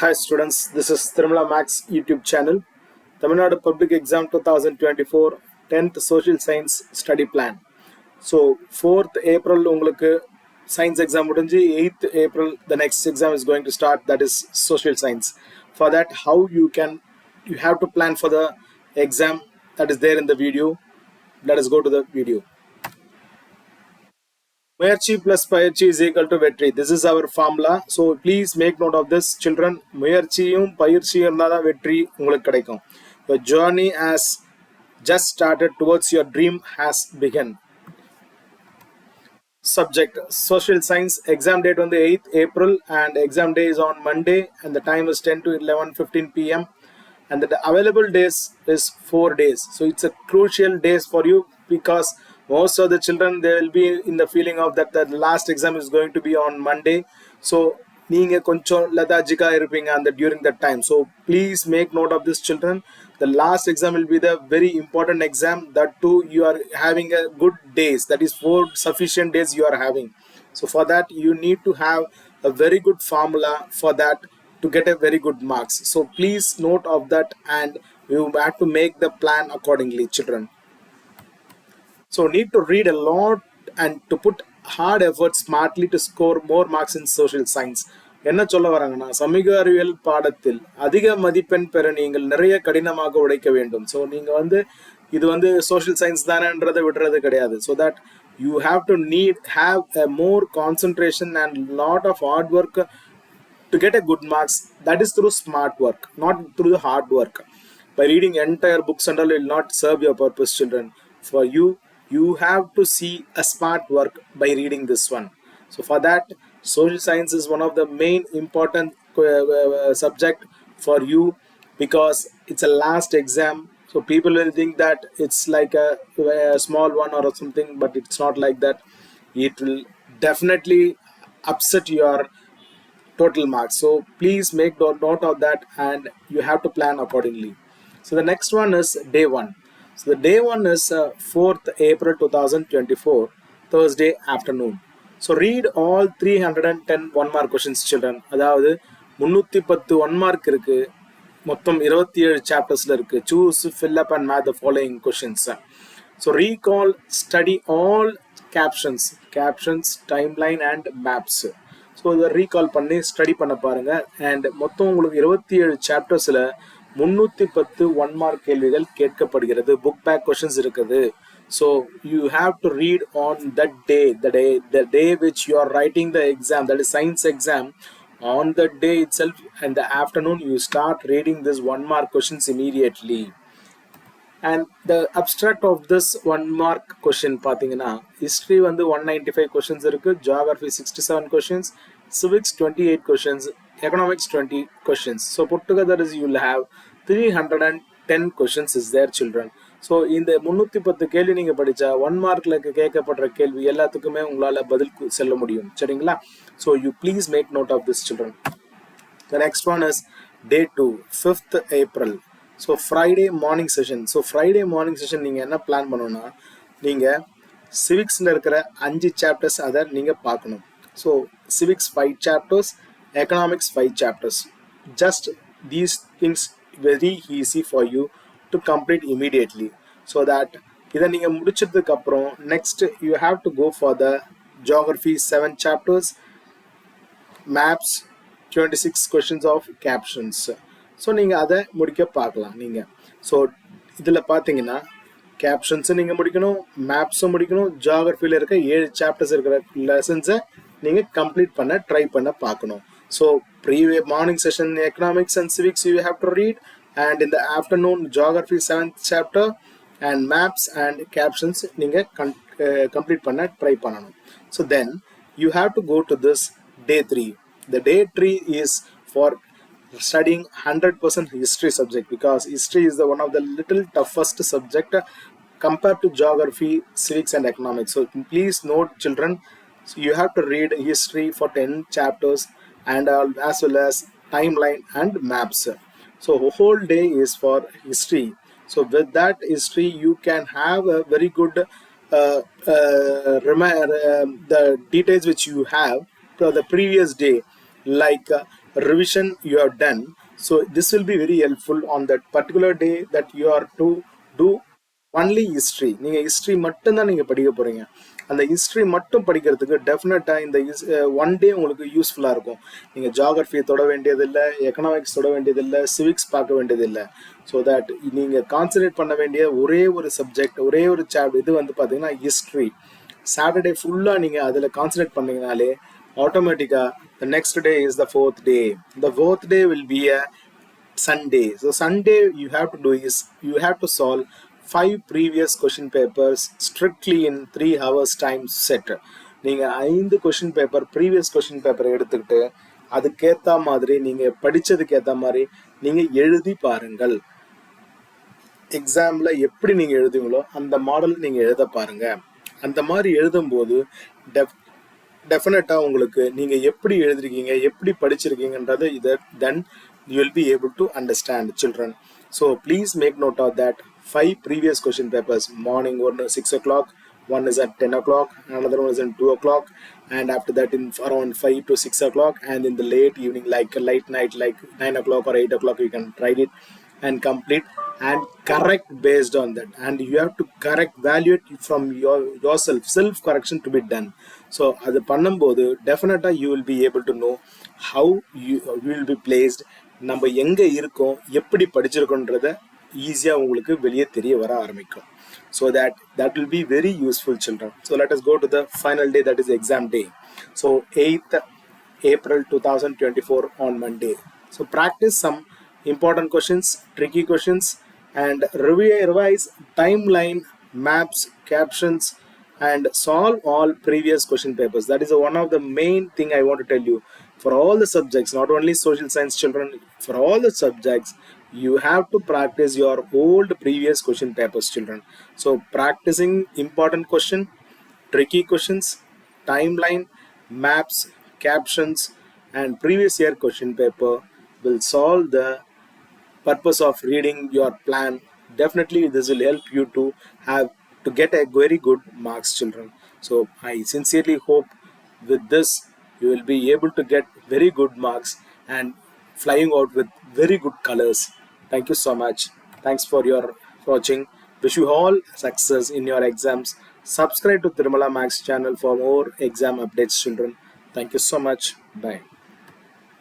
Hi students, this is Trimala Max YouTube channel. Tamil Nadu Public Exam 2024 10th Social Science Study Plan. So 4th April உங்களுக்கு science exam முடிஞ்சு 8th April the next exam is going to start, that is social science. For that, how you have to plan for the exam, that is there in the video. Let us go to the video. முயற்சி plus பயிற்சி is equal to வெற்றி. This is our formula. So please make note of this, children. முயற்சியும் பயிற்சியும் இருந்தால் தான் வெற்றி உங்களுக்கு கிடைக்கும். Your journey has just started towards your dream has begun. Subject social science, exam date on the 8th April and exam day is on Monday and the time is 10 to 11:15 p.m. and the available days is 4 days. So it's a crucial days for you because most of the children, they will be in the feeling of that the last exam is going to be on Monday. So நீங்க கொஞ்சம் லதாஜிக்கா இருப்பீங்க அந்த during that time. So please make note of this, children. The last exam will be the very important exam. That too, you are having a good days. That is 4 sufficient days you are having. So for that, you need to have a very good formula for that to get a very good marks. So please note of that and you have to make the plan accordingly, children. So need to read a lot and to put hard effort smartly to score more marks in social science. என்ன சொல்ல வராங்கன்னா, சமூக அறிவியல் பாடத்தில் அதிக மதிப்பெண் பெற நீங்கள் நிறைய கடினமாக உழைக்க வேண்டும். ஸோ நீங்கள் இது சோஷியல் சயின்ஸ் தானேன்றதை விடுறது கிடையாது. So that you have to have a more concentration and lot of hard work to get a good marks. That is through smart work, not through the hard work. By reading entire books and all will not serve your purpose, children. For you have to see a smart work by reading this one. So for that, social science is one of the main important subject for you because it's a last exam. So people will think that it's like a small one or something, but it's not like that. It will definitely upset your total marks. So please make note of that and you have to plan accordingly. So the next one is day 1. So the day 1 is 4th April 2024, Thursday afternoon. So read all 310 1 mark questions, children. அதாவது 310 1 mark இருக்கு, மொத்தம் 27 சாப்டர்ஸ்ல இருக்கு. Choose, fill up and match the following questions. So recall, study all captions, timeline and maps. So இதை recall பண்ணி study பண்ண பாருங்க. And மொத்தம் உங்களுக்கு 27 சாப்டர்ஸில் 310 1 மார்க் கேள்விகள் கேட்கப்படுகிறது. புக் பேக் கொஷின்ஸ் இருக்குது. So you have to read on that day, the day which you are writing the exam, that is science exam. On the day itself and the afternoon, you start reading this 1 mark questions immediately. And the abstract of this 1 mark question பாத்தீங்கன்னா, history 195 questions இருக்கு, geography 67 questions, civics 28 questions, economics 20 questions. So put together is you will have 310 questions is there, children. So இந்த 310 கேள்வி நீங்க படிச்சா 1 மார்க்ல கேட்கப்படுற கேள்வி எல்லாத்துக்குமே உங்களால பதில் சொல்ல முடியும், சரிங்களா? So you please make note of this, children. The next one is day 2, 5th April. So Friday morning session. So Friday morning session நீங்கள் என்ன பிளான் பண்ணணும்னா, நீங்கள் சிவிக்ஸில் இருக்கிற 5 சாப்டர்ஸ் அதை நீங்கள் பார்க்கணும். So civics 5 chapters, economics 5 chapters. Just these things very easy for you to complete immediately. So that இதை நீங்கள் முடிச்சதுக்கப்புறம் next you have to go for the geography 7 chapters, maps 26 questions of captions. So நீங்கள் அதை முடிக்க பார்க்கலாம் நீங்கள். So இதில் பார்த்தீங்கன்னா கேப்ஷன்ஸும் நீங்கள் முடிக்கணும், மேப்ஸும் முடிக்கணும், ஜியோகிரஃபியில் இருக்க 7 சாப்டர்ஸ் இருக்கிற லெசன்ஸை நீங்கள் கம்ப்ளீட் பண்ண ட்ரை பண்ண பார்க்கணும். So morning session economics and civics you have to read, and இந்த afternoon geography 7th chapter and maps and captions நீங்கள் கம்ப்ளீட் பண்ண ட்ரை பண்ணணும். So then you have to go to this day 3. The day 3 is for studying 100% history subject because history is the one of the little toughest subject compared to geography, civics and economics. So please note, children, so you have to read history for 10 chapters and as well as timeline and maps. So whole day is for history. So with that history you can have a very good the details which you have for the previous day, like revision you have done. So this will be very helpful on that particular day that you are to do only history. நீங்கள் history மட்டும்தான் நீங்கள் படிக்க போகிறீங்க. அந்த history மட்டும் படிக்கிறதுக்கு டெஃபினட்டாக இந்த ஒன் டே உங்களுக்கு யூஸ்ஃபுல்லாக இருக்கும். நீங்கள் ஜாகிரஃபி தொட வேண்டியதில்லை, எக்கனாமிக்ஸ் தொட வேண்டியதில்லை, சிவிக்ஸ் பார்க்க வேண்டியதில்லை. ஸோ தட் நீங்கள் கான்சன்ட்ரேட் பண்ண வேண்டிய ஒரே ஒரு சப்ஜெக்ட், ஒரே ஒரு சாப்டர் இது வந்து பார்த்தீங்கன்னா ஹிஸ்ட்ரி. சாட்டர்டே ஃபுல்லாக நீங்கள் அதில் கான்சன்ட்ரேட் பண்ணிங்கனாலே ஆட்டோமேட்டிக்காக the next day is the fourth day. The fourth day will be a Sunday. So Sunday you have to do is you have to solve 5 previous question papers strictly in 3 hours time set. நீங்கள் 5 question paper previous question paper எடுத்துக்கிட்டு அதுக்கேற்ற மாதிரி நீங்கள் படித்ததுக்கு ஏற்ற மாதிரி நீங்கள் எழுதி பாருங்கள். எக்ஸாமில் எப்படி நீங்கள் எழுதுவீங்களோ அந்த மாடல் நீங்கள் எழுத பாருங்கள். அந்த மாதிரி எழுதும்போது டெஃபினட்டாக உங்களுக்கு நீங்கள் எப்படி எழுதிருக்கீங்க, எப்படி படிச்சிருக்கீங்கன்றது இதை then you will be able to understand children. So please make note of that 5 previous question papers. Morning one 6 o'clock, one is at 10 o'clock, another one is at 2 o'clock, and after that in around 5 to 6 o'clock, and in the late evening like late night like 9 o'clock or 8 o'clock you can write it and complete and correct based on that, and you have to correct evaluate from yourself, self correction to be done. So அது பண்ணும்போது டெஃபினட்டாக you will be able to know how you will be placed, நம்ம எங்கே இருக்கோம், எப்படி படிச்சிருக்கோன்றத ஈஸியாக உங்களுக்கு வெளியே தெரிய வர ஆரம்பிக்கும். So that will be very useful children. So let us go to the final day, that is exam day. So 8th April 2024 on Monday. So practice some important questions, tricky questions, and revise timeline, maps, captions, and solve all previous question papers. That is one of the main thing I want to tell you. For all the subjects, not only social science children, for all the subjects you have to practice your old previous question papers children. So practicing important question, tricky questions, timeline, maps, captions, and previous year question paper will solve the purpose of reading your plan. Definitely this will help you to get a very good marks children. So I sincerely hope with this you will be able to get very good marks and flying out with very good colors. Thank you so much. Thanks for your watching. Wish you all success in your exams. Subscribe to Tirumala Max channel for more exam updates children. Thank you so much. Bye.